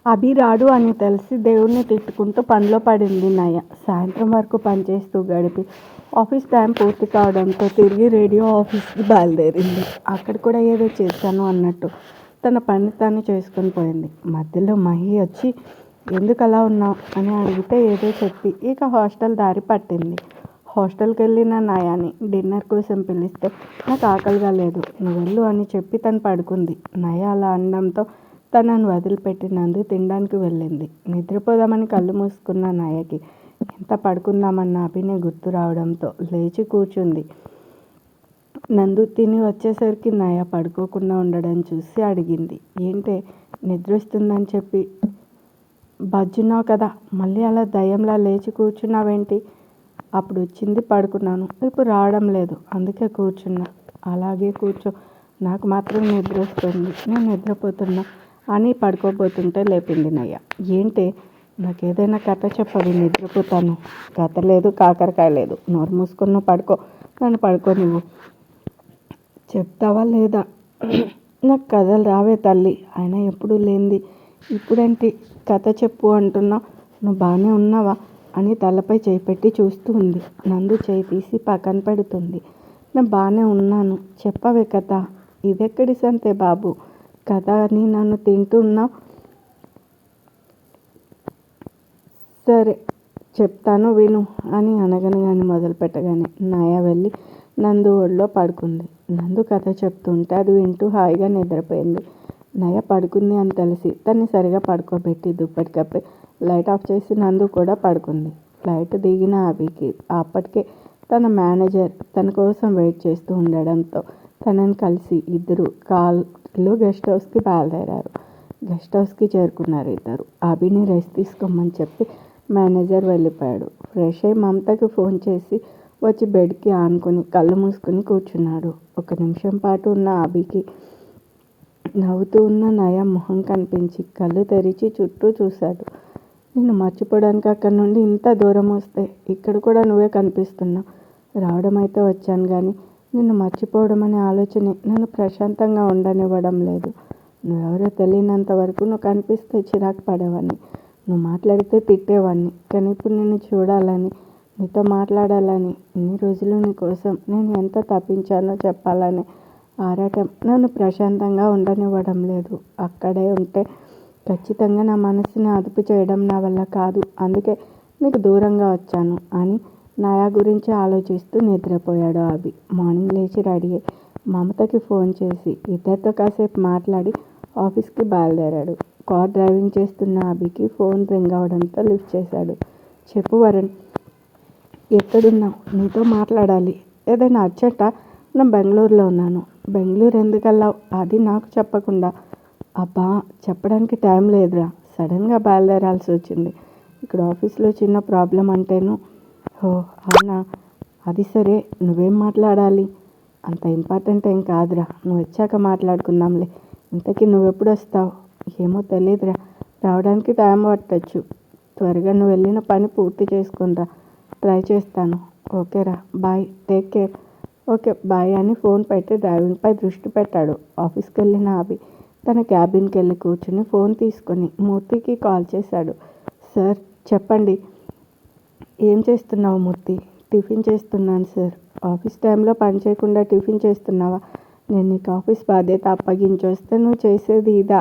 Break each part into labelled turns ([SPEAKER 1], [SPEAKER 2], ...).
[SPEAKER 1] అభి రాడు అని తెలిసి దేవుణ్ణి తిట్టుకుంటూ పనిలో పడింది నయ. సాయంత్రం వరకు పనిచేస్తూ గడిపి ఆఫీస్ టైం పూర్తి కావడంతో తిరిగి రేడియో ఆఫీస్కి బయలుదేరింది. అక్కడ కూడా ఏదో చేశాను అన్నట్టు తన పని తాను చేసుకొని పోయింది. మధ్యలో మహి వచ్చి ఎందుకు అలా ఉన్నావు అని అడిగితే ఏదో చెప్పి ఇక హాస్టల్ దారి పట్టింది. హాస్టల్కి వెళ్ళిన నయాని డిన్నర్ కోసం పిలిస్తే నాకు ఆకలిగా లేదు, నువ్వు వెళ్ళు అని చెప్పి తను పడుకుంది. నయ అలా అనడంతో తనను వదిలిపెట్టి నందు తినడానికి వెళ్ళింది. నిద్రపోదామని కళ్ళు మూసుకున్న నయకి ఎంత పడుకుందామన్న అభినే గుర్తు రావడంతో లేచి కూర్చుంది. నందు తిని వచ్చేసరికి నయ పడుకోకుండా ఉండడం చూసి అడిగింది, ఏంటే నిద్ర వస్తుందని చెప్పి బజ్జున్నావు కదా, మళ్ళీ అలా దయ్యంలా లేచి కూర్చున్నావేంటి? అప్పుడు వచ్చింది పడుకున్నాను, ఇప్పుడు రావడం లేదు, అందుకే కూర్చున్నా. అలాగే కూర్చో, నాకు మాత్రం నిద్ర వస్తుంది, నేను నిద్రపోతున్నా అని పడుకోబోతుంటే లేపింది నయ్య. ఏంటి, నాకు ఏదైనా కథ చెప్పవి, నిద్రపోతాను. కథ లేదు, కాకరకాయ లేదు, నోరు మూసుకొని పడుకో, నన్ను పడుకోనివ్వు. చెప్తావా లేదా? నాకు కథలు రావే తల్లి, అయినా ఎప్పుడు లేనిది ఇప్పుడేంటి కథ చెప్పు అంటున్నా, నువ్వు బాగానే ఉన్నావా అని తలపై చేయి పెట్టి చూస్తూ ఉంది. నందు చేయి తీసి పక్కన పెడుతుంది. నేను బాగానే ఉన్నాను, చెప్పవే కథ. ఇదెక్కడి సంతే బాబు, కథ అని నన్ను తింటున్నావు. సరే చెప్తాను విను అని అనగనగానే మొదలు పెట్టగానే నయ వెళ్ళి నందు ఒళ్ళో పడుకుంది. నందు కథ చెప్తుంటే అది వింటూ హాయిగా నిద్రపోయింది. నయ పడుకుంది అని తెలిసి తన్ని సరిగా పడుకోబెట్టి దుప్పటి కప్పి లైట్ ఆఫ్ చేసి నందు కూడా పడుకుంది. ఫ్లైట్ దిగిన అభికి అప్పటికే తన మేనేజర్ తన కోసం వెయిట్ చేస్తూ ఉండడంతో తనని కలిసి ఇద్దరు కార్లో గెస్ట్ హౌస్కి బయలుదేరారు. గెస్ట్ హౌస్కి చేరుకున్నారు ఇద్దరు. అభిని రెస్ట్ తీసుకోమని చెప్పి మేనేజర్ వెళ్ళిపోయాడు. ఫ్రెష్ అయ్యి మమతకి ఫోన్ చేసి వచ్చి బెడ్కి ఆనుకొని కళ్ళు మూసుకొని కూర్చున్నాడు. 1 నిమిషం పాటు ఉన్న అభికి నవ్వుతూ ఉన్న నయ మొహం కనిపించి కళ్ళు తెరిచి చుట్టూ చూశాడు. నిన్ను మర్చిపోవడానికి అక్కడి నుండి ఇంత దూరం వస్తే ఇక్కడ కూడా నువ్వే కనిపిస్తున్నావు. రావడం అయితే వచ్చాను కానీ నిన్ను మర్చిపోవడం అనే ఆలోచనే నన్ను ప్రశాంతంగా ఉండనివ్వడం లేదు. నువ్వెవరో తెలియనంత వరకు నువ్వు కనిపిస్తే చిరాకు పడేవాడిని, నువ్వు మాట్లాడితే తిట్టేవాడిని. కానీ ఇప్పుడు నిన్ను చూడాలని, నీతో మాట్లాడాలని, ఇన్ని రోజులు నీ కోసం నేను ఎంత తప్పించానో చెప్పాలని ఆరాటం నన్ను ప్రశాంతంగా ఉండనివ్వడం లేదు. అక్కడే ఉంటే ఖచ్చితంగా నా మనసుని అదుపు చేయడం నా వల్ల కాదు, అందుకే నీకు దూరంగా వచ్చాను అని నయా గురించి ఆలోచిస్తూ నిద్రపోయాడు అభి. మార్నింగ్ లేచి రెడీ అయ్యి మమతకి ఫోన్ చేసి ఇద్దరితో కాసేపు మాట్లాడి ఆఫీస్కి బయలుదేరాడు. కార్ డ్రైవింగ్ చేస్తున్న అభికి ఫోన్ రింగ్ అవడంతో లిఫ్ట్ చేశాడు. చెప్పు వరుణ్, ఎక్కడున్నావు? నీతో మాట్లాడాలి. ఏదైనా అర్జెంటా? నేను బెంగళూరులో ఉన్నాను. బెంగళూరు ఎందుకు వెళ్ళావు? అది నాకు చెప్పకుండా. అబ్బా, చెప్పడానికి టైం లేదురా, సడన్గా బయలుదేరాల్సి వచ్చింది. ఇక్కడ ఆఫీస్లో చిన్న ప్రాబ్లం అంటేను. ఓ అవునా, అది సరే, నువ్వేం మాట్లాడాలి? అంత ఇంపార్టెంట్ ఏం కాదురా, నువ్వు వచ్చాక మాట్లాడుకుందాంలే. ఇంతకీ నువ్వెప్పుడు వస్తావు? ఏమో తెలియదురా, రావడానికి టైం పట్టచ్చు. త్వరగా నువ్వు వెళ్ళిన పని పూర్తి చేసుకునిరా, ట్రై చేస్తాను. ఓకేరా, bye, take care. Okay bye అని ఫోన్ పెట్టి డ్రైవింగ్పై దృష్టి పెట్టాడు. ఆఫీస్కి వెళ్ళిన అభి తన క్యాబిన్కి వెళ్ళి కూర్చుని ఫోన్ తీసుకొని మూర్తికి కాల్ చేశాడు. సార్ చెప్పండి. ఏం చేస్తున్నావు మూర్తి? టిఫిన్ చేస్తున్నాను సార్. ఆఫీస్ టైంలో పని చేయకుండా టిఫిన్ చేస్తున్నావా? నేను నీకు ఆఫీస్ బాధ్యత అప్పగించొస్తే నువ్వు చేసేది ఇదా?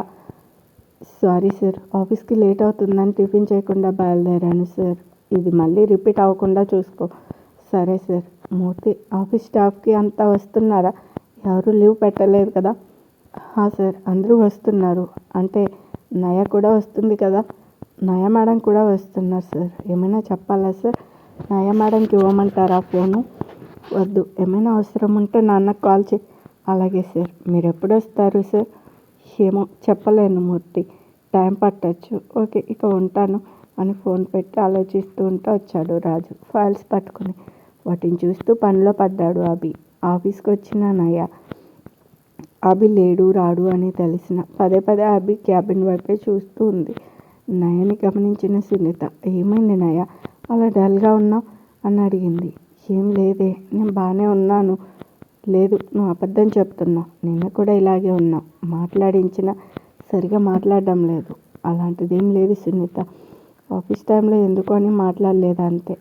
[SPEAKER 1] సారీ సార్, ఆఫీస్కి లేట్ అవుతుందని టిఫిన్ చేయకుండా బయలుదేరాను సార్. ఇది మళ్ళీ రిపీట్ అవ్వకుండా చూసుకో. సరే సార్. మూర్తి, ఆఫీస్ స్టాఫ్కి అంతా వస్తున్నారా? ఎవరు లీవ్ పెట్టలేదు కదా? సార్, అందరూ వస్తున్నారు. అంటే నయ కూడా వస్తుంది కదా? నయ మేడం కూడా వస్తున్నారు సార్. ఏమైనా చెప్పాలా సార్? నయ మేడంకి ఇవ్వమంటారా ఫోను? వద్దు, ఏమైనా అవసరం ఉంటే నాన్నకు కాల్ చేయి. అలాగే సార్. మీరు ఎప్పుడు వస్తారు సార్? ఏమో చెప్పలేను మూర్తి, టైం పట్టచ్చు. ఓకే, ఇక ఉంటాను అని ఫోన్ పెట్టి ఆలోచిస్తూ ఉంటే వచ్చాడు రాజు ఫైల్స్ పట్టుకుని. వాటిని చూస్తూ పనిలో పడ్డాడు అభి. ఆఫీస్కి వచ్చిన నయ అభి లేడు రాడు అని తెలిసిన పదే పదే అభి క్యాబిన్ వైపే చూస్తూ ఉంది. నయని గమనించిన సునీత, ఏమైంది నయ, అలా డల్గా ఉన్నావు అని అడిగింది. ఏం లేదే, నేను బాగానే ఉన్నాను. లేదు, నువ్వు అబద్ధం చెప్తున్నావు. నిన్న కూడా ఇలాగే ఉన్నావు. మాట్లాడించినా సరిగా మాట్లాడడం లేదు. అలాంటిదేం లేదు సునీత. ఆఫీస్ టైంలో ఎందుకు అని మాట్లాడలేదు అంతే.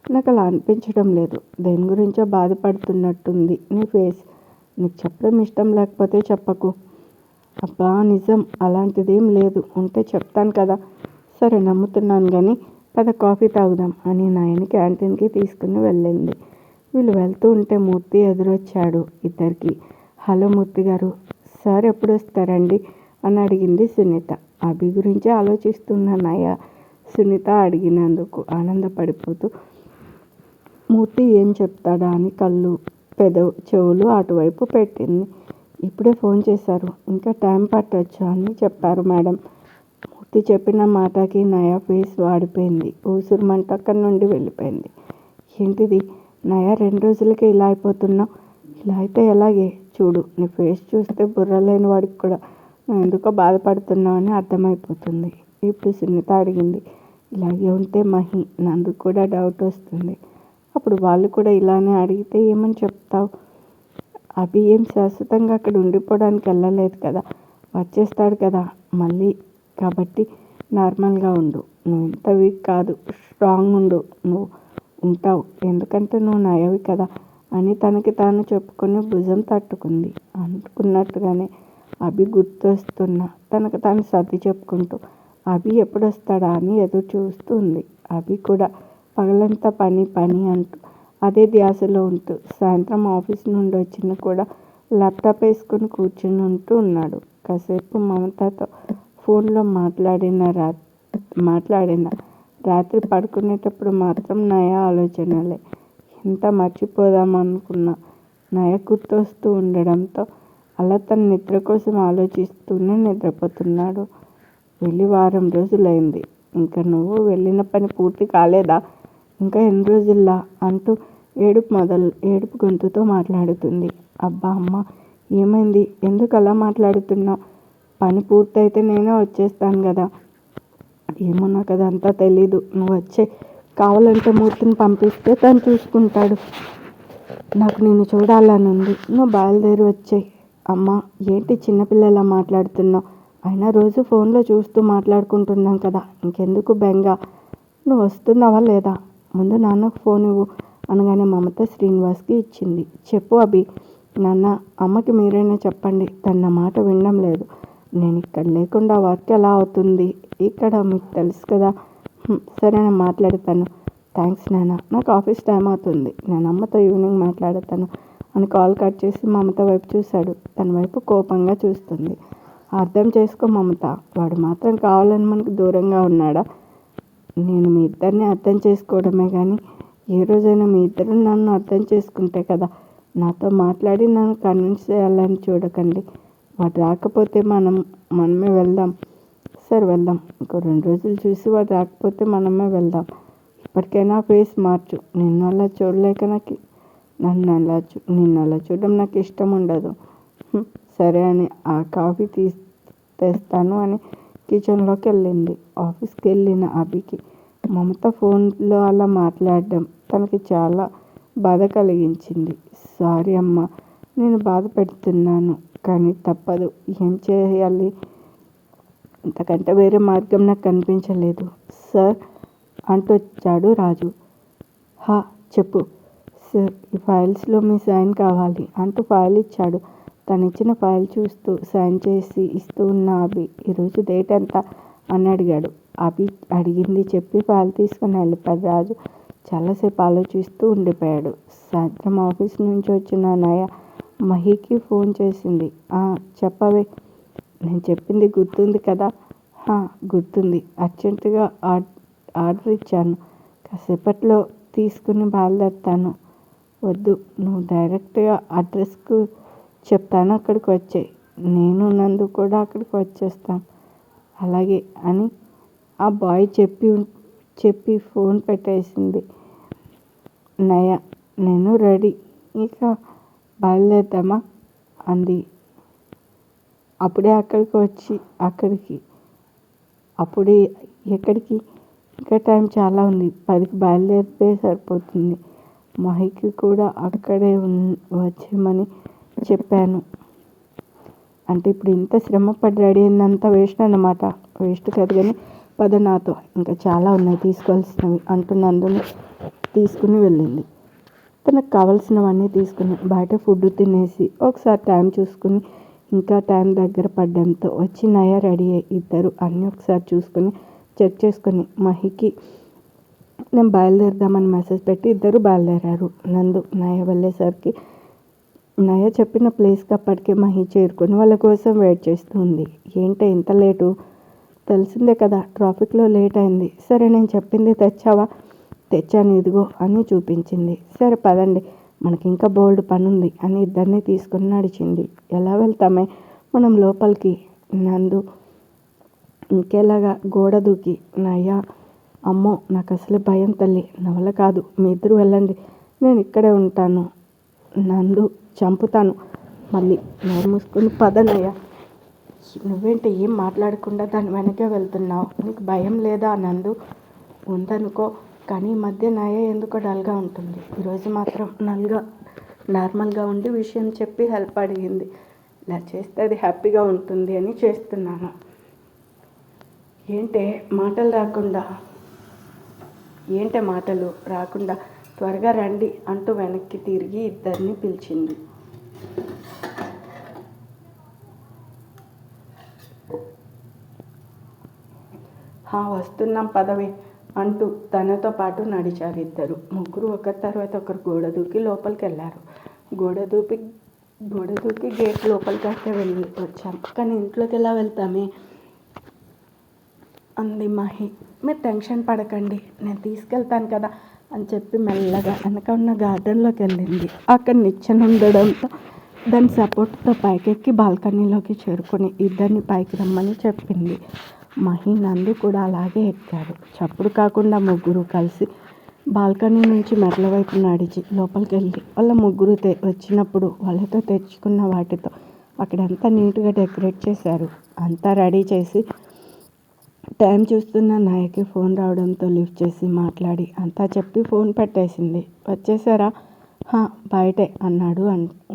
[SPEAKER 1] నాకు అలా అనిపించడం లేదు. దేని గురించో బాధపడుతున్నట్టుంది నీ ఫేస్. నీకు చెప్పడం ఇష్టం లేకపోతే చెప్పకు. అబ్బా నిజం, అలాంటిదేం లేదు. ఉంటే చెప్తాను కదా. సరే నమ్ముతున్నాను కానీ పద కాఫీ తాగుదాం అని నాయని క్యాంటీన్కి తీసుకుని వెళ్ళింది. వీళ్ళు వెళ్తూ ఉంటే మూర్తి ఎదురొచ్చాడు ఇద్దరికి. హలో మూర్తి గారు, సార్ ఎప్పుడు వస్తారండి అని అడిగింది సునీత. అభి గురించి ఆలోచిస్తున్న నయ సునీత అడిగినందుకు ఆనందపడిపోతూ మూర్తి ఏం చెప్తాడా అని కళ్ళు చెవులు అటువైపు పెట్టింది. ఇప్పుడే ఫోన్ చేశారు, ఇంకా టైం పట్టొచ్చు అని చెప్పారు మేడం. మూర్తి చెప్పిన మాటకి నయ ఫేస్ వాడిపోయింది. ఊసురుమంట అక్కడి నుండి వెళ్ళిపోయింది. ఏంటిది నయ, 2 రోజులకే ఇలా అయిపోతున్నావు? ఇలా అయితే ఎలాగే? చూడు, నీ ఫేస్ చూస్తే బుర్ర లేని వాడికి కూడా నువ్వు ఎందుకో బాధపడుతున్నావు అని అర్థమైపోతుంది. ఇప్పుడు సునీత అడిగింది. ఇలాగే ఉంటే మహి, నందు కూడా డౌట్ వస్తుంది. అప్పుడు వాళ్ళు కూడా ఇలానే అడిగితే ఏమని చెప్తావు? అభి ఏం శాశ్వతంగా అక్కడ ఉండిపోవడానికి వెళ్ళలేదు కదా, వచ్చేస్తాడు కదా మళ్ళీ. కాబట్టి నార్మల్గా ఉండు. నువ్వు ఇంత వీక్ కాదు, స్ట్రాంగ్ ఉండు. నువ్వు ఉంటావు, ఎందుకంటే నువ్వు నయవి కదా అని తనకి తాను చెప్పుకొని భుజం తట్టుకుంది. అనుకున్నట్టుగానే అభి గుర్తొస్తున్నా తనకు తాను సర్ది చెప్పుకుంటూ అభి ఎప్పుడు వస్తాడా అని ఎదురు చూస్తూ ఉంది. అభి కూడా పగలంతా పని పని అంటూ అదే ధ్యాసలో ఉంటూ సాయంత్రం ఆఫీస్ నుండి వచ్చిన కూడా ల్యాప్టాప్ వేసుకొని కూర్చుని ఉంటూ ఉన్నాడు. కాసేపు మమతతో ఫోన్లో మాట్లాడిన రాత్రి పడుకునేటప్పుడు మాత్రం నయ ఆలోచనలే. ఎంత మర్చిపోదామనుకున్నా నయ గుర్తొస్తూ ఉండడంతో అలా తన నిద్ర కోసం ఆలోచిస్తూనే నిద్రపోతున్నాడు. వెళ్ళి వారం రోజులైంది. ఇంకా నువ్వు వెళ్ళిన పని పూర్తి కాలేదా? ఇంకా ఎన్ని రోజుల్లా అంటూ ఏడుపు గొంతుతో మాట్లాడుతుంది. అబ్బా అమ్మ, ఏమైంది? ఎందుకు అలా మాట్లాడుతున్నావు? పని పూర్తయితే నేనే వచ్చేస్తాను కదా. ఏమో నాకు అదంతా తెలీదు. నువ్వు వచ్చే, కావాలంటే మూర్తిని పంపిస్తే తను చూసుకుంటాడు. నాకు నిన్ను చూడాలని ఉంది. నువ్వు బయలుదేరి వచ్చేయి. అమ్మ, ఏంటి చిన్నపిల్లలా మాట్లాడుతున్నావు? అయినా రోజు ఫోన్లో చూస్తూ మాట్లాడుకుంటున్నాం కదా, ఇంకెందుకు బెంగ? నువ్వు వస్తున్నావా లేదా? ముందు నాన్నకు ఫోన్ ఇవ్వు అనగానే మమత శ్రీనివాస్కి ఇచ్చింది. చెప్పు అభి. నాన్న, అమ్మకి మీరైనా చెప్పండి, తన మాట వినడం లేదు. నేను ఇక్కడ లేకుండా వర్క్ ఎలా అవుతుంది ఇక్కడ, మీకు తెలుసు కదా. సరే నేను మాట్లాడతాను. థ్యాంక్స్ నాన్న, నాకు ఆఫీస్ టైం అవుతుంది. నేను అమ్మతో ఈవినింగ్ మాట్లాడతాను అని కాల్ కట్ చేసి మమత వైపు చూశాడు. తన వైపు కోపంగా చూస్తుంది. అర్థం చేసుకో మమత, వాడు మాత్రం కావాలని మనకు దూరంగా ఉన్నాడా? నేను మీ ఇద్దరిని అర్థం చేసుకోవడమే కానీ ఏ రోజైనా మీ ఇద్దరు నన్ను అర్థం చేసుకుంటే కదా. నాతో మాట్లాడి నన్ను కన్విన్స్ చేయాలని చూడకండి. వాడు రాకపోతే మనమే వెళ్దాం. సరే వెళ్దాం. ఇంకో 2 రోజులు చూసి వాడు రాకపోతే మనమే వెళ్దాం. ఇప్పటికైనా ఫేస్ మార్చు. నిన్ను అలా చూడడం నాకు ఇష్టం ఉండదు. సరే అని ఆ కాఫీ తెస్తాను అని కిచెన్లోకి వెళ్ళింది. ఆఫీస్కి వెళ్ళిన అభికి మమత ఫోన్లో అలా మాట్లాడడం తనకి చాలా బాధ కలిగించింది. సారీ అమ్మ, నేను బాధ పెడుతున్నాను కానీ తప్పదు. ఏం చేయాలి? అంతకంటే వేరే మార్గం నాకు కనిపించలేదు. సార్ అంటూ వచ్చాడు రాజు. చెప్పు సార్, ఈ ఫైల్స్లో మీ సైన్ కావాలి అంటూ ఫైల్ ఇచ్చాడు. తను ఇచ్చిన ఫైల్ చూస్తూ సైన్ చేసి ఇస్తూ ఉన్న అభి, ఈరోజు డేట్ ఎంత అని అడిగాడు. అభి అడిగింది చెప్పి ఫైల్ తీసుకుని వెళ్ళిపోయాడు రాజు. చాలాసేపు ఆలోచిస్తూ ఉండిపోయాడు. సాయంత్రం ఆఫీస్ నుంచి వచ్చిన నయ మహికి ఫోన్ చేసింది. చెప్పవే, నేను చెప్పింది గుర్తుంది కదా? గుర్తుంది. అర్జెంటుగా ఆర్డర్ ఇచ్చాను, కాసేపట్లో తీసుకుని బయలుదేరుతాను. వద్దు, నువ్వు డైరెక్ట్గా అడ్రస్కు చెప్తాను, అక్కడికి వచ్చేయి. నేను నందు కూడా అక్కడికి వచ్చేస్తాం. అలాగే అని ఆ బాయ్ చెప్పి ఫోన్ పెట్టేసింది. నయ, నేను రెడీ, ఇక బయలుదేరుదామా అంది. అప్పుడే ఎక్కడికి? ఇంకా టైం చాలా ఉంది. 10కి బయలుదేరితే సరిపోతుంది. మహికి కూడా అక్కడే వచ్చేయమని చెప్పాను. అంటే ఇప్పుడు ఇంత శ్రమపడి రెడీ అయిందంతా వేస్ట్ అన్నమాట. వేస్ట్ కాదు కానీ పద నాతో, ఇంకా చాలా ఉన్నాయి తీసుకోవాల్సినవి అంటూ నందుని తీసుకుని వెళ్ళింది. తనకు కావాల్సినవన్నీ తీసుకుని బయట ఫుడ్ తినేసి ఒకసారి టైం చూసుకుని ఇంకా టైం దగ్గర పడ్డంతో వచ్చి నయ రెడీ అయ్యి ఇద్దరు అన్నీ ఒకసారి చూసుకుని చెక్ చేసుకుని మహికి నేను బయలుదేరదామని మెసేజ్ పెట్టి ఇద్దరు బయలుదేరారు. నందు నయ వెళ్ళేసరికి నయ చెప్పిన ప్లేస్కి అప్పటికే మహి చేరుకొని వాళ్ళ కోసం వెయిట్ చేస్తూ ఉంది. ఏంటి ఇంత లేటు? తెలిసిందే కదా ట్రాఫిక్లో లేట్ అయింది. సరే నేను చెప్పింది తెచ్చావా? తెచ్చాను ఇదిగో అని చూపించింది. సరే పదండి మనకి ఇంకా బోల్డ్ పని ఉంది అని ఇద్దరిని తీసుకుని నడిచింది. ఎలా వెళ్తామే మనం లోపలికి? నందు ఇంకేలాగా గోడ దూకి నయ అమ్మో నాకు అసలు భయం తల్లి, నా వల్ల కాదు, మీ ఇద్దరు వెళ్ళండి నేను ఇక్కడే ఉంటాను. నందు చంపుతాను మళ్ళీ నోరు మూసుకొని పదనయ్య. నువ్వేంటి ఏం మాట్లాడకుండా దాని వెనకే వెళ్తున్నావు? నీకు భయం లేదా? నందు ఉందనుకో, కానీ ఈ మధ్య నయ ఎందుకో డల్గా ఉంటుంది. ఈరోజు మాత్రం నార్మల్గా ఉండి విషయం చెప్పి హెల్ప్ అడిగింది. ఇలా చేస్తే అది హ్యాపీగా ఉంటుంది అని చేస్తున్నాను. ఏంటే మాటలు రాకుండా త్వరగా రండి అంటూ వెనక్కి తిరిగి ఇద్దరిని పిలిచింది. వస్తున్నాం పదవే అంటూ తనతో పాటు నడిచారు ఇద్దరు. ముగ్గురు ఒకరి తర్వాత ఒకరు గోడ దూకి లోపలికి వెళ్ళారు. గోడ దూకి గేట్ లోపలికి అయితే వెళ్ళి వచ్చాం, కానీ ఇంట్లోకి ఎలా వెళ్తామే అంది మహి. మీరు టెన్షన్ పడకండి నేను తీసుకెళ్తాను కదా అని చెప్పి మెల్లగా వెనక ఉన్న గార్డెన్లోకి వెళ్ళింది. అక్కడ నిచ్చెన ఉండడంతో దాని సపోర్ట్తో పైకెక్కి బాల్కనీలోకి చేరుకొని ఇద్దరిని పైకి రమ్మని చెప్పింది. మహి నందు కూడా అలాగే ఎక్కారు. చప్పుడు కాకుండా ముగ్గురు కలిసి బాల్కనీ నుంచి మెట్ల వైపు నడిచి లోపలికి వెళ్ళి వాళ్ళ ముగ్గురు వచ్చినప్పుడు వాళ్ళతో తెచ్చుకున్న వాటితో అక్కడంతా నీట్గా డెకరేట్ చేశారు. అంతా రెడీ చేసి టైం చూస్తున్న నాయకి ఫోన్ రావడంతో లిఫ్ట్ చేసి మాట్లాడి అంతా చెప్పి ఫోన్ పెట్టేసింది. వచ్చేసారా? బయటే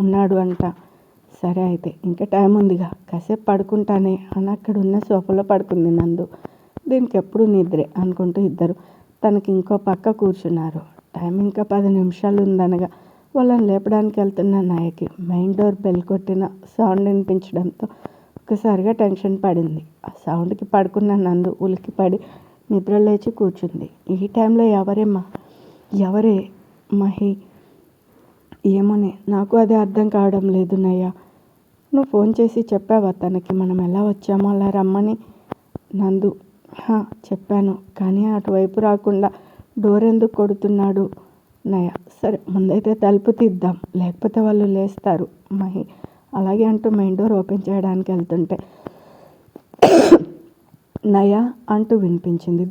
[SPEAKER 1] ఉన్నాడు అంట. సరే అయితే ఇంకా టైం ఉందిగా కాసేపు పడుకుంటానే అని అక్కడ ఉన్న సోఫాలో పడుకుంది నందు. దీనికి ఎప్పుడు నిద్రే అనుకుంటూ ఇద్దరు తనకి ఇంకో పక్క కూర్చున్నారు. టైం ఇంకా 10 నిమిషాలు ఉందనగా వాళ్ళని లేపడానికి వెళ్తున్న నాయకి మెయిన్ డోర్ బెల్ కొట్టిన సౌండ్ వినిపించడంతో ఒక్కసారిగా టెన్షన్ పడింది. ఆ సౌండ్కి పడుకున్న నందు ఉలికిపడి నిద్ర లేచి కూర్చుంది. ఈ టైంలో ఎవరే మహి? ఏమోనే నాకు అదే అర్థం కావడం లేదు నయ్య. నువ్వు ఫోన్ చేసి చెప్పావా తనకి మనం ఎలా వచ్చామో అలా రమ్మని? నందు చెప్పాను, కానీ అటువైపు రాకుండా డోర్ ఎందుకు కొడుతున్నాడు? నయ సరే ముందైతే తలుపు తీద్దాం, లేకపోతే వాళ్ళు లేస్తారు. మహి అలాగే అంటూ మెయిన్ డోర్ ఓపెన్ చేయడానికి వెళ్తుంటే నయ అంటూ వినిపించింది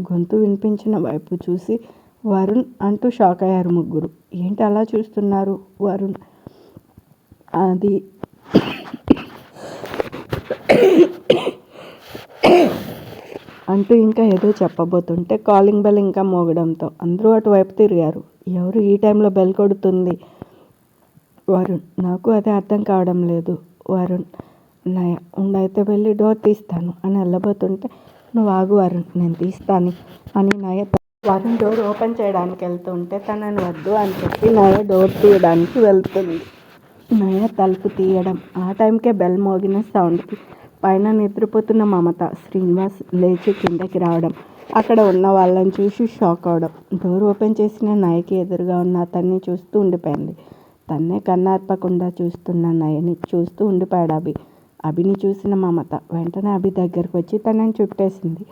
[SPEAKER 1] గొంతు వినిపించిన వైపు చూసి వరుణ్ అంటూ షాక్ అయ్యారు ముగ్గురు. ఏంటి అలా చూస్తున్నారు? వరుణ్ అది అంటూ ఇంకా ఏదో చెప్పబోతుంటే కాలింగ్ బెల్ ఇంకా మోగడంతో అందరూ అటువైపు తిరిగారు. ఎవరు ఈ టైంలో బెల్ కొడుతుంది? వరుణ్ నాకు అదే అర్థం కావడం లేదు. వరుణ్ నయ ఉండైతే వెళ్ళి డోర్ తీస్తాను అని వెళ్ళబోతుంటే నువ్వు ఆగు వరుణ్ నేను తీస్తాను అని నయ వరుణ్ డోర్ ఓపెన్ చేయడానికి వెళ్తుంటే తనని వద్దు అని చెప్పి నయ డోర్ తీయడానికి వెళ్తుంది. నయ తలుపు తీయడం ఆ టైంకే బెల్ మోగిన సౌండ్కి పైన నిద్రపోతున్న మమత శ్రీనివాస్ లేచి కిందకి రావడం, అక్కడ ఉన్న వాళ్ళని చూసి షాక్ అవడం. డోర్ ఓపెన్ చేసిన నయకి ఎదురుగా ఉన్న అతన్ని చూస్తూ ఉండిపోయింది. తన్నే కన్నార్పకుండా చూస్తున్న నయని చూస్తూ ఉండిపోయాడు అభిని చూసిన మమత వెంటనే అభి దగ్గరకు వచ్చి తనని చుట్టేసింది.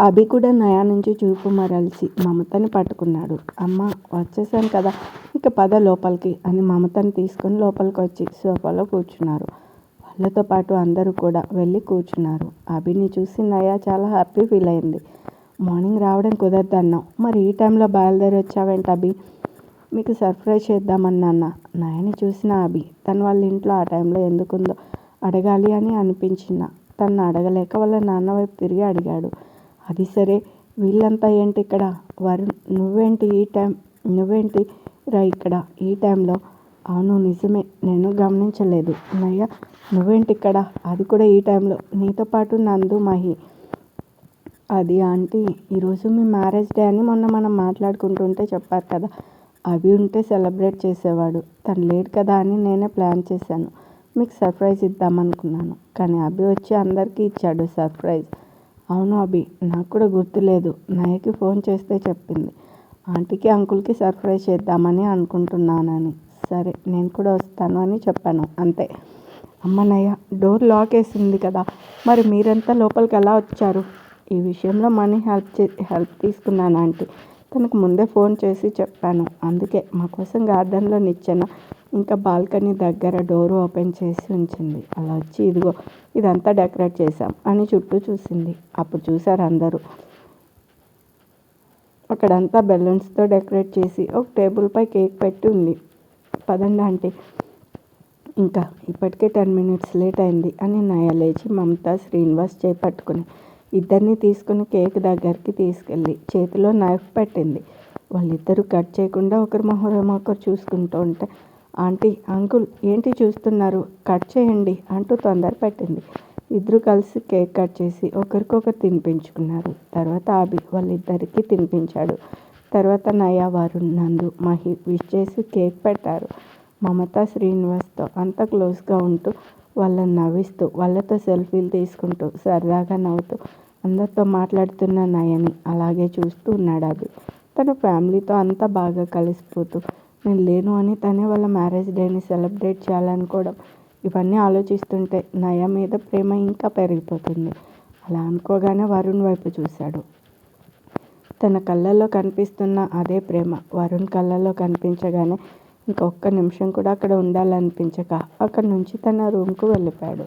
[SPEAKER 1] అభి కూడా నయా నుంచి చూపు మరల్చి మమతని పట్టుకున్నాడు. అమ్మ వచ్చేసాను కదా ఇక పద లోపలికి అని మమతని తీసుకొని లోపలికి వచ్చి సోఫాలో కూర్చున్నారు. వాళ్ళతో పాటు అందరూ కూడా వెళ్ళి కూర్చున్నారు. అభిని చూసి నయా చాలా హ్యాపీ ఫీల్ అయింది. మార్నింగ్ రావడం కుదరదన్నావు, మరి ఈ టైంలో బయలుదేరి వచ్చావేంటి అభి? మీకు సర్ప్రైజ్ చేద్దామన్నా. నయని చూసిన అభి తను వాళ్ళ ఇంట్లో ఆ టైంలో ఎందుకుందో అడగాలి అని అనిపించిన తను అడగలేక వాళ్ళ నాన్న వైపు తిరిగి అడిగాడు. అది సరే వీళ్ళంతా ఏంటి ఇక్కడ? వరుణ్ నువ్వేంటి రా ఇక్కడ ఈ టైంలో? అవును నిజమే నేను గమనించలేదు. నయ్య నువ్వేంటి ఇక్కడ, అది కూడా ఈ టైంలో, నీతో పాటు నందు, మహి. అది ఆంటీ, ఈరోజు మీ మ్యారేజ్ డే అని మొన్న మనం మాట్లాడుకుంటుంటే చెప్పారు కదా, అవి ఉంటే సెలబ్రేట్ చేసేవాడు. తను లేడు కదా అని నేనే ప్లాన్ చేశాను. మీకు సర్ప్రైజ్ ఇద్దామనుకున్నాను, కానీ అభి వచ్చి అందరికీ ఇచ్చాడు సర్ప్రైజ్. అవును అభి, నాకు కూడా గుర్తులేదు. నయ్యకి ఫోన్ చేస్తే చెప్పింది ఆంటీకి అంకుల్కి సర్ప్రైజ్ చేద్దామని అనుకుంటున్నానని. సరే నేను కూడా వస్తాను అని చెప్పాను, అంతే. అమ్మ నయ్య, డోర్ లాక్ వేసింది కదా, మరి మీరంతా లోపలికి ఎలా వచ్చారు? ఈ విషయంలో మనీ హెల్ప్ తీసుకున్నాను ఆంటీ. తనకు ముందే ఫోన్ చేసి చెప్పాను. అందుకే మా కోసం గార్డెన్లో నిచ్చెన ఇంకా బాల్కనీ దగ్గర డోర్ ఓపెన్ చేసి ఉంచింది. అలా వచ్చి ఇదిగో ఇదంతా డెకరేట్ చేశాం అని చుట్టూ చూసింది. అప్పుడు చూశారు అందరూ. అక్కడంతా బెలూన్స్తో డెకరేట్ చేసి ఒక టేబుల్పై కేక్ పెట్టి ఉంది. పదండి ఆంటీ, ఇంకా ఇప్పటికే 10 minutes లేట్ అయింది అని నయ లేచి మమత, శ్రీనివాస్ చేపట్టుకుని ఇద్దరిని తీసుకుని కేక్ దగ్గరికి తీసుకెళ్ళి చేతిలో నైఫ్ పెట్టింది. వాళ్ళిద్దరూ కట్ చేయకుండా ఒకరి మొహం ఒకరు చూసుకుంటూ ఉంటే, ఆంటీ, అంకుల్ ఏంటి చూస్తున్నారు, కట్ చేయండి అంటూ తొందర పెట్టింది. ఇద్దరు కలిసి కేక్ కట్ చేసి ఒకరికొకరు తినిపించుకున్నారు. తర్వాత అభి వాళ్ళిద్దరికీ తినిపించాడు. తర్వాత నయ, వరుణ్, నందు, మహి విష్ చేసి కేక్ పెట్టారు. మమత శ్రీనివాస్తో అంత క్లోజ్గా ఉంటూ వాళ్ళని నవ్విస్తూ వాళ్ళతో సెల్ఫీలు తీసుకుంటూ సరదాగా నవ్వుతూ అందరితో మాట్లాడుతున్న నయని అలాగే చూస్తూ ఉన్నాడు అభి. తన ఫ్యామిలీతో అంతా బాగా కలిసిపోతూ నేను లేను అని తనే వాళ్ళ మ్యారేజ్ డేని సెలబ్రేట్ చేయాలనుకోవడం, ఇవన్నీ ఆలోచిస్తుంటే నయ మీద ప్రేమ ఇంకా పెరిగిపోతుంది. అలా అనుకోగానే వరుణ్ వైపు చూశాడు. తన కళ్ళల్లో కనిపిస్తున్న అదే ప్రేమ వరుణ్ కళ్ళల్లో కనిపించగానే ఇంకొక్క నిమిషం కూడా అక్కడ ఉండాలనిపించక అక్కడి నుంచి తన రూమ్కు వెళ్ళిపోయాడు.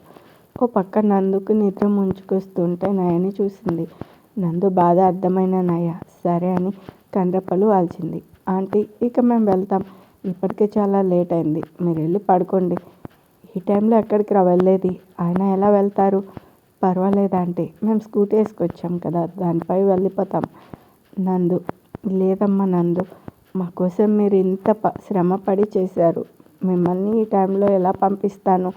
[SPEAKER 1] ఓ పక్క నందుకు నిద్ర ముంచుకొస్తుంటే నయని చూసింది. నందు బాధ అర్థమైన నయ సరే అని కండ్రెప్పలు వాల్చింది. ఆంటీ, ఇక మేము వెళ్తాం, ఇప్పటికే చాలా లేట్ అయింది, మీరు వెళ్ళి పడుకోండి. ఈ టైంలో ఎక్కడికి వెళ్ళేది, ఆయన ఎలా వెళ్తారు? పర్వాలేదు ఆంటీ, మేము స్కూటీ వేసుకొచ్చాం కదా, దానిపై వెళ్ళిపోతాం. నందు, లేదమ్మా నందు, మా కోసం మీరు ఇంత శ్రమ పడి చేశారు, మిమ్మల్ని ఈ టైంలో ఎలా పంపిస్తాను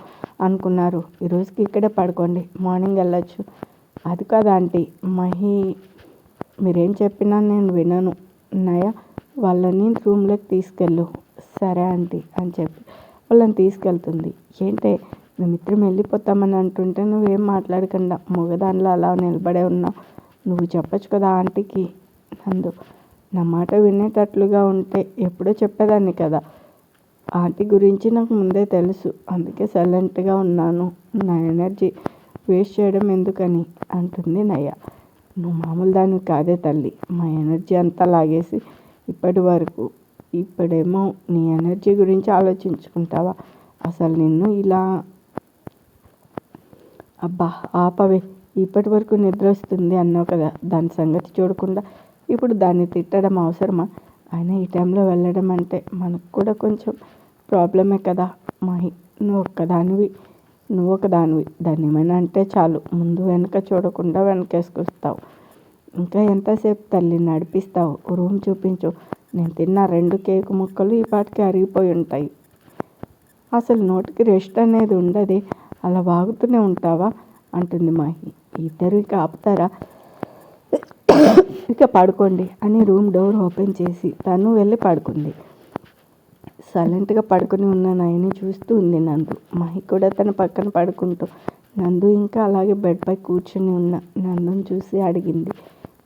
[SPEAKER 1] అనుకున్నారు? ఈరోజుకి ఇక్కడే పడుకోండి, మార్నింగ్ వెళ్ళొచ్చు. అది కాదు ఆంటీ, మహి మీరేం చెప్పినా నేను వినను. నయ, వాళ్ళని రూమ్లోకి తీసుకెళ్ళు. సరే ఆంటీ అని చెప్పి వాళ్ళని తీసుకెళ్తుంది. ఏంటే మేమిద్దరం వెళ్ళిపోతామని అంటుంటే నువ్వేం మాట్లాడకుండా మగదానిలో అలా నిలబడే ఉన్నావు, నువ్వు చెప్పచ్చు కదా ఆంటీకి. నందు, నా మాట వినేటట్లుగా ఉంటే ఎప్పుడో చెప్పేదాన్ని కదా. ఆంటీ గురించి నాకు ముందే తెలుసు, అందుకే సైలెంట్గా ఉన్నాను. నా ఎనర్జీ వేస్ట్ చేయడం ఎందుకని అంటుంది నయ. నువ్వు మామూలు దాన్ని కాదే తల్లి, మా ఎనర్జీ అంతా లాగేసి ఇప్పుడేమో నీ ఎనర్జీ గురించి ఆలోచించుకుంటావా? అసలు నిన్ను ఇలా అబ్బా ఆపవే, ఇప్పటి వరకు నిద్ర వస్తుంది అన్నావు కదా, దాని సంగతి చూడకుండా ఇప్పుడు దాన్ని తిట్టడం అవసరమా? అయినా ఈ టైంలో వెళ్ళడం అంటే మనకు కూడా కొంచెం ప్రాబ్లమే కదా. మహి, నువ్వు ఒకదానివి, దాన్ని ఏమైనా అంటే చాలు ముందు వెనక చూడకుండా వెనకేసుకొస్తావు. ఇంకా ఎంతసేపు తల్లి నడిపిస్తావు? రూమ్ చూపించు. నేను తిన్న 2 కేకు ముక్కలు ఈ పాటికి అరిగిపోయి ఉంటాయి. అసలు నోటికి రెస్ట్ అనేది ఉండదే, అలా వాగుతూనే ఉంటావా అంటుంది మహి. ఇద్దరు ఇక ఆపుతారా? ఇక పడుకోండి అని రూమ్ డోర్ ఓపెన్ చేసి తను వెళ్ళి పడుకుంది. సైలెంట్గా పడుకుని ఉన్న నయని చూస్తూ ఉంది నందు. మహి కూడా తన పక్కన పడుకుంటూ నందు ఇంకా అలాగే బెడ్పై కూర్చుని ఉన్న నందుని చూసి అడిగింది.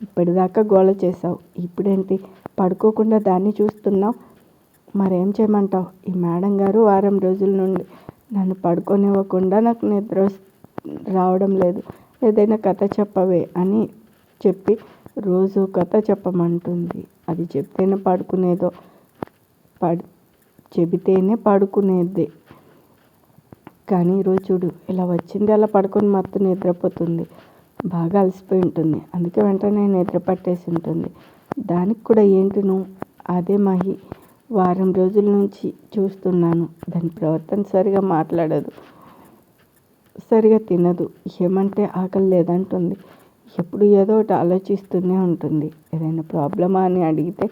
[SPEAKER 1] ఇప్పటిదాకా గోల చేసావు, ఇప్పుడేంటి పడుకోకుండా దాన్ని చూస్తున్నావు? మరేం చేయమంటావు? ఈ మేడం గారు వారం రోజుల నుండి నన్ను పడుకోనివ్వకుండా నాకు నిద్ర రావడం లేదు, ఏదైనా కథ చెప్పవే అని చెప్పి రోజు కథ చెప్పమంటుంది. అది చెబితేనే పడుకునేది. కానీ ఈరోజు చూడు, ఇలా వచ్చింది అలా పడుకొని మత్తు నిద్రపోతుంది. బాగా అలసిపోయి ఉంటుంది, అందుకే వెంటనే నిద్ర పట్టేసి ఉంటుంది. దానికి కూడా ఏంటి నువ్వు? అదే మహి, వారం రోజుల నుంచి చూస్తున్నాను. దాని ప్రవర్తన సరిగా మాట్లాడదు, సరిగా తినదు, ఏమంటే ఆకలి లేదంటుంది. ఎప్పుడు ఏదో ఒకటి ఆలోచిస్తూనే ఉంటుంది. ఏదైనా ప్రాబ్లమా అని అడిగితే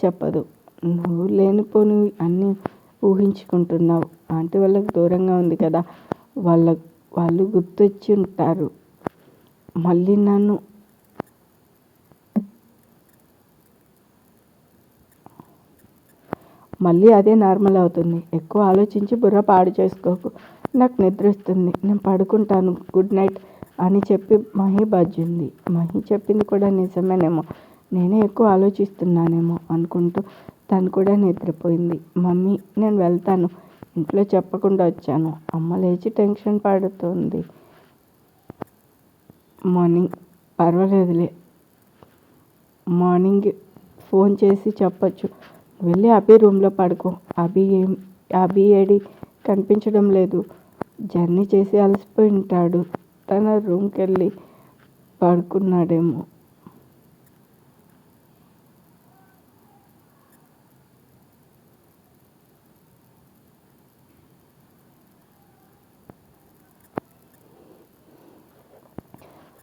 [SPEAKER 1] చెప్పదు. నువ్వు లేనిపోనివి అన్నీ ఊహించుకుంటున్నావు. ఆంటీ వాళ్ళకి దూరంగా ఉంది కదా, వాళ్ళు గుర్తొచ్చి ఉంటారు. మళ్ళీ అదే నార్మల్ అవుతుంది. ఎక్కువ ఆలోచించి బుర్ర పాడు చేసుకోకు. నాకు నిద్ర వస్తుంది, నేను పడుకుంటాను, గుడ్ నైట్ అని చెప్పి మహి బజ్జింది. మహి చెప్పింది కూడా నిజమేనేమో, నేనే ఎక్కువ ఆలోచిస్తున్నానేమో అనుకుంటూ తను కూడా నిద్రపోయింది. మమ్మీ నేను వెళ్తాను, ఇంట్లో చెప్పకుండా వచ్చాను. అమ్మ లేచి టెన్షన్ పడుతుంది. పర్వాలేదులే, మార్నింగ్ ఫోన్ చేసి చెప్పొచ్చు. వెళ్ళి అభి రూమ్లో పడుకో. అభి ఏడి కనిపించడం లేదు. జర్నీ చేసి అలసిపోయి ఉంటాడు. తన రూమ్కి వెళ్ళి పడుకున్నాడేమో.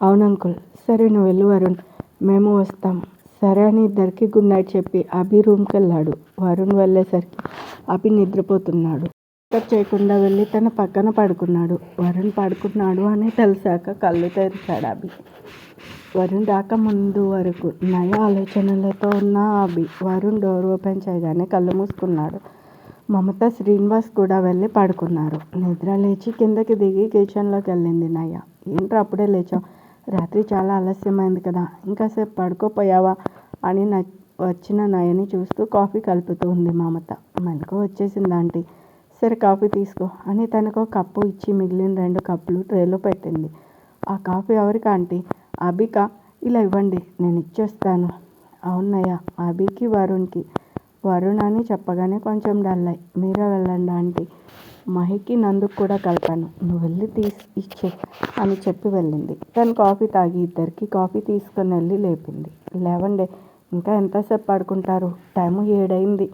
[SPEAKER 1] అవును అంకుల్. సరే నువ్వు వెళ్ళు వరుణ్, మేము వస్తాం. సరే అని ఇద్దరికి గుడ్ నైట్ చెప్పి అభి రూమ్కి వెళ్ళాడు. వరుణ్ వెళ్ళేసరికి అభి నిద్రపోతున్నాడు. డిస్టర్బ్ చేయకుండా వెళ్ళి తన పక్కన పడుకున్నాడు. వరుణ్ పడుకున్నాడు అని తెలిసాక కళ్ళు తెరిచాడు అభి. వరుణ్ రాక ముందు వరకు నయ ఆలోచనలతో ఉన్న అభి వరుణ్ డోర్ ఓపెన్ చేయగానే కళ్ళు మూసుకున్నాడు. మమత, శ్రీనివాస్ కూడా వెళ్ళి పడుకున్నారు. నిద్ర లేచి కిందకి దిగి కిచెన్లోకి వెళ్ళింది నయ. ఏంట్రా అప్పుడే లేచావు? రాత్రి చాలా ఆలస్యమైంది కదా, ఇంకాసేపు పడుకోపోయావా అని వచ్చిన నయని చూస్తూ కాఫీ కలుపుతూ ఉంది మమత. మెలకు వచ్చేసింది ఆంటీ. సరే కాఫీ తీసుకో అని తనకు కప్పు ఇచ్చి మిగిలిన 2 కప్పులు ట్రేలో పెట్టింది. ఆ కాఫీ ఎవరికి ఆంటీ? అభికా? ఇలా ఇవ్వండి, నేను ఇచ్చేస్తాను. అవునయ్య, అభికి వరుణ్కి. వరుణ్ అని చెప్పగానే కొంచెం డల్ అయ్యి మీరే వెళ్ళండి ఆంటీ, మహికి నందుకు కూడా కలిపాను, నువ్వు వెళ్ళి ఇచ్చే అని చెప్పి వెళ్ళింది. తను కాఫీ తాగి ఇద్దరికి కాఫీ తీసుకొని వెళ్ళి లేపింది. లేవండి, ఇంకా ఎంతసేపు పడుకుంటారు? టైము 7 అయింది.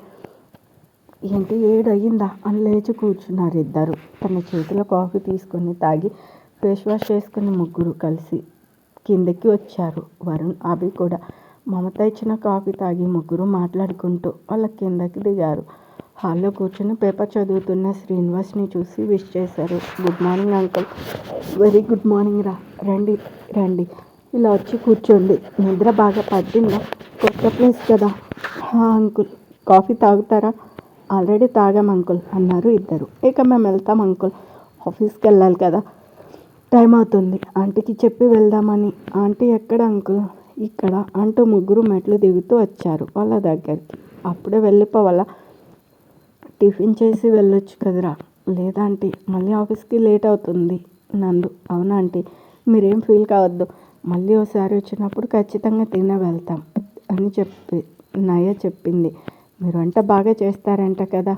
[SPEAKER 1] ఏంటి 7 అయ్యిందా అని లేచి కూర్చున్నారు ఇద్దరు. తన చేతిలో కాఫీ తీసుకొని తాగి ఫేస్ వాష్ చేసుకుని ముగ్గురు కలిసి కిందకి వచ్చారు. వరుణ్, అభి కూడా. మమత ఇచ్చిన కాఫీ తాగి ముగ్గురు మాట్లాడుకుంటూ వాళ్ళ కిందకి దిగారు. హాల్లో కూర్చొని పేపర్ చదువుతున్న శ్రీనివాస్ని చూసి విష్ చేశారు. Good morning uncle. Very good morning రా, రండి రండి, ఇలా వచ్చి కూర్చోండి. నిద్ర బాగా పట్టిందా? కొత్త ప్లేస్ కదా. అంకుల్, కాఫీ తాగుతారా? ఆల్రెడీ తాగాం అంకుల్ అన్నారు ఇద్దరు. ఇక మేము వెళ్తాం అంకుల్, ఆఫీస్కి వెళ్ళాలి కదా, టైం అవుతుంది. ఆంటీకి చెప్పి వెళ్దామని. ఆంటీ ఎక్కడ అంకుల్? ఇక్కడ అంటూ ముగ్గురు మెట్లు దిగుతూ వచ్చారు వాళ్ళ దగ్గరికి. అప్పుడే వెళ్ళిపోవాలా? టిఫిన్ చేసి వెళ్ళొచ్చు కదరా. లేదా ఆంటీ, మళ్ళీ ఆఫీస్కి లేట్ అవుతుంది. నందు, అవునా ఆంటీ, మీరేం ఫీల్ కావద్దు, మళ్ళీ ఒకసారి వచ్చినప్పుడు ఖచ్చితంగా తినే వెళ్తాం అని నయ చెప్పింది. మీరు వంట బాగా చేస్తారంట కదా.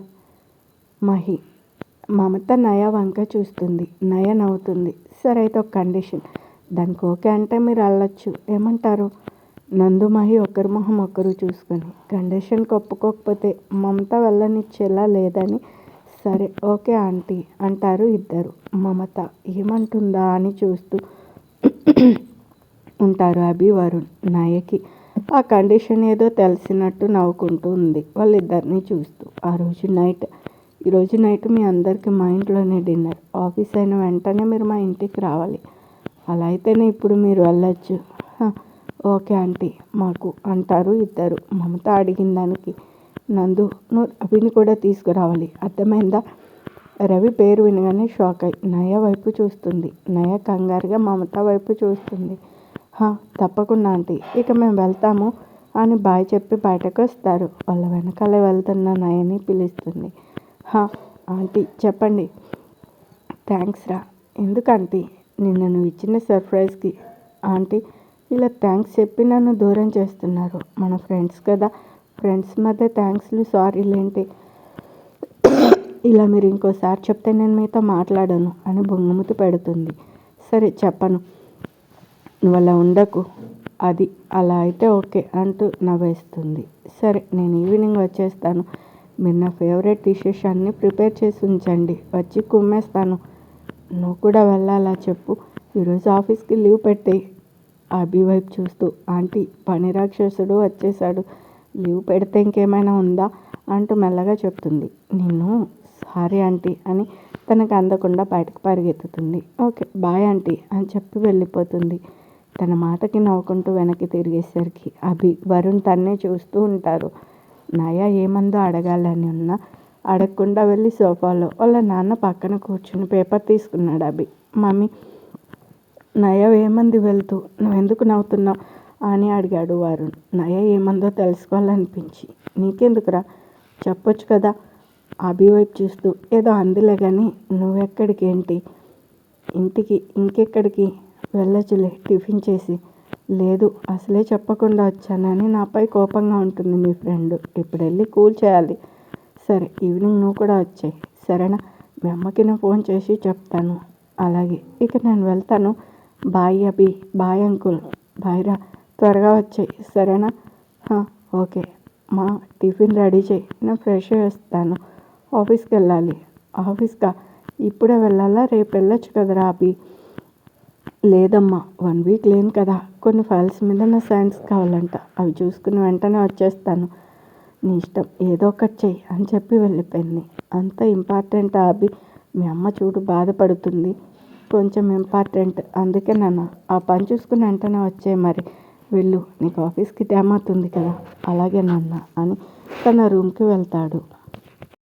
[SPEAKER 1] మమత నయ వంక చూస్తుంది. నయ నవ్వుతుంది. సరే అయితే ఒక కండిషన్. దానికి ఓకే అంటే మీరు వెళ్ళొచ్చు, ఏమంటారు? నందు మహి ఒకరి మొహం ఒకరు చూసుకొని కండిషన్కి ఒప్పుకోకపోతే మమత వెళ్ళనిచ్చేలా లేదని సరే ఓకే ఆంటీ అంటారు ఇద్దరు. మమత ఏమంటుందా అని చూస్తూ ఉంటారు అభి, వరుణ్. నయకి ఆ కండిషన్ ఏదో తెలిసినట్టు నవ్వుకుంటూ ఉంది వాళ్ళిద్దరిని చూస్తూ. ఈరోజు నైట్ మీ అందరికీ మా ఇంట్లోనే డిన్నర్. ఆఫీస్ అయిన వెంటనే మీరు మా ఇంటికి రావాలి. అలా అయితేనే ఇప్పుడు మీరు వెళ్ళొచ్చు. ఓకే ఆంటీ మాకు అంటారు ఇద్దరు. మమత అడిగిన దానికి నందు, నువ్వు రవిని కూడా తీసుకురావాలి, అర్థమైందా? రవి పేరు వినగానే షాక్ అయి నయ వైపు చూస్తుంది. నయ కంగారుగా మమత వైపు చూస్తుంది. తప్పకుండా ఆంటీ, ఇక మేము వెళ్తాము అని బాయ్ చెప్పి బయటకు వస్తారు. వాళ్ళ వెనకాలే వెళ్తున్న నయని పిలుస్తుంది. ఆంటీ చెప్పండి. థ్యాంక్స్ రా. ఎందుకు ఆంటీ? నిన్న నువ్వు ఇచ్చిన సర్ప్రైజ్కి. ఆంటీ ఇలా థ్యాంక్స్ చెప్పి నన్ను దూరం చేస్తున్నారు. మన ఫ్రెండ్స్ కదా, ఫ్రెండ్స్ మధ్య థ్యాంక్స్లు సారీలేంటి? ఇలా మీరు ఇంకోసారి చెప్తే నేను మీతో మాట్లాడను అని బొంగుముతి పెడుతుంది. సరే చెప్పను, నువ్వు అలా ఉండకు. అది అలా అయితే ఓకే అంటూ నవ్వేస్తుంది. సరే నేను ఈవినింగ్ వచ్చేస్తాను. మీరు నా ఫేవరెట్ డిషెస్ అన్నీ ప్రిపేర్ చేసి ఉంచండి, వచ్చి కుమ్మేస్తాను. నువ్వు కూడా వెళ్ళాలా చెప్పు? ఈరోజు ఆఫీస్కి లీవ్ పెట్టి అభి వైపు చూస్తూ ఆంటీ పని రాక్షసుడు వచ్చేసాడు, లీవ్ పెడితే ఇంకేమైనా ఉందా అంటూ మెల్లగా చెప్తుంది. నేను సారీ ఆంటీ అని తనకు అందకుండా బయటకు పరిగెత్తుతుంది. ఓకే బాయ్ ఆంటీ అని చెప్పి వెళ్ళిపోతుంది. తన మాటకి నవ్వుకుంటూ వెనక్కి తిరిగేసరికి అభి, వరుణ్ తన్నే చూస్తూ ఉంటారు. నయ ఏమందో అడగాలని ఉన్నా అడగకుండా వెళ్ళి సోఫాలో వాళ్ళ నాన్న పక్కన కూర్చుని పేపర్ తీసుకున్నాడు అభి. మమ్మీ, నయ ఏమంది వెళ్తూ నువ్వెందుకు నవ్వుతున్నావు అని అడిగాడు వరుణ్. నయ ఏమందో తెలుసుకోవాలనిపించి. నీకెందుకురా, చెప్పొచ్చు కదా. అభి వైపు చూస్తూ ఏదో అందిలే కానీ నువ్వెక్కడికి ఏంటి? ఇంటికి. ఇంకెక్కడికి వెళ్ళొచ్చులే టిఫిన్ చేసి. లేదు, అసలే చెప్పకుండా వచ్చానని నాపై కోపంగా ఉంటుంది మీ ఫ్రెండ్. ఇప్పుడు వెళ్ళి కూల్ చేయాలి. సరే, ఈవినింగ్ నువ్వు కూడా వచ్చాయి సరేనా? మీ అమ్మకి నేను ఫోన్ చేసి చెప్తాను. అలాగే, ఇక నేను వెళ్తాను. Bye Abhi. Bye uncle. Bye రా, త్వరగా వచ్చాయి సరేనా? ఓకే మా, టిఫిన్ రెడీ చేయి, నేను ఫ్రెష్ అయ్యి వస్తాను. ఆఫీస్కి వెళ్ళాలి. ఆఫీస్కా? ఇప్పుడే వెళ్ళాలా? రేపు వెళ్ళొచ్చు కదరా అభి. లేదమ్మా, 1 వీక్ లేను కదా. కొన్ని ఫైల్స్ మీద నా సైన్స్ కావాలంట, అవి చూసుకుని వెంటనే వచ్చేస్తాను. నీ ఇష్టం, ఏదో ఒకటి చెయ్యి అని చెప్పి వెళ్ళిపోయింది. అంత ఇంపార్టెంట్ అభి? మీ అమ్మ చూడు బాధపడుతుంది. కొంచెం ఇంపార్టెంట్, అందుకే నాన్న ఆ పని చూసుకుని వెంటనే వచ్చాయి. మరి వెళ్ళు, నీకు ఆఫీస్కి టైం అవుతుంది కదా. అలాగే నాన్న అని తన రూమ్కి వెళ్తాడు.